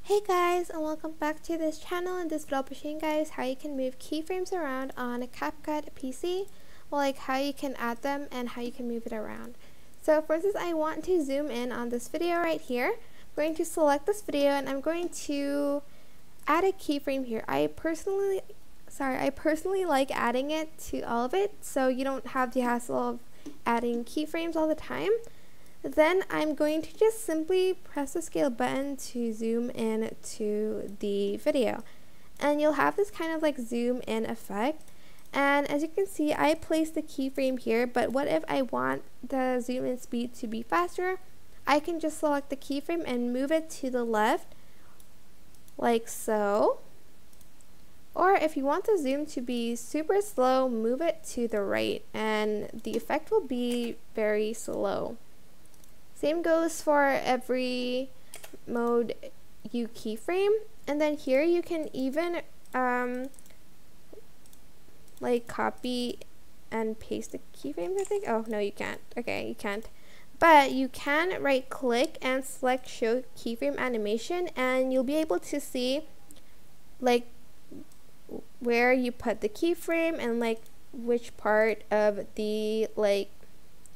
Hey guys, and welcome back to this channel. In this video I'll be showing you guys how you can move keyframes around on a CapCut PC. Well, like how you can add them and how you can move it around. So for this, I want to zoom in on this video right here. I'm going to select this video and I'm going to add a keyframe here. I personally like adding it to all of it so you don't have the hassle of adding keyframes all the time. Then I'm going to just simply press the scale button to zoom in to the video, and you'll have this kind of like zoom in effect. And as you can see, I placed the keyframe here, but what if I want the zoom in speed to be faster? I can just select the keyframe and move it to the left like so. Or if you want the zoom to be super slow, move it to the right and the effect will be very slow. Same goes for every mode you keyframe. And then here you can even like copy and paste the keyframes, I think. Oh no, you can't. Okay, you can't. But you can right click and select show keyframe animation, and you'll be able to see like where you put the keyframe and like which part of the like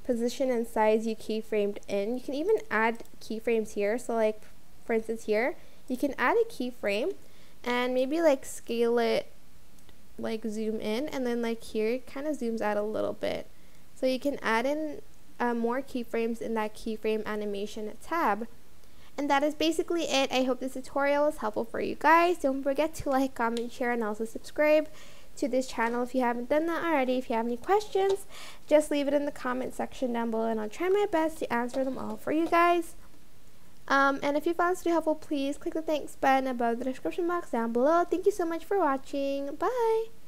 position and size you keyframed in. You can even add keyframes here. So like for instance here, you can add a keyframe and maybe like scale it, like zoom in, and then like here it kind of zooms out a little bit. So you can add in more keyframes in that keyframe animation tab. And that is basically it. I hope this tutorial is helpful for you guys. Don't forget to like, comment, share, and also subscribe to this channel if you haven't done that already. If you have any questions, just leave it in the comment section down below and I'll try my best to answer them all for you guys. And if you found this video helpful, please click the thanks button above the description box down below. Thank you so much for watching. Bye!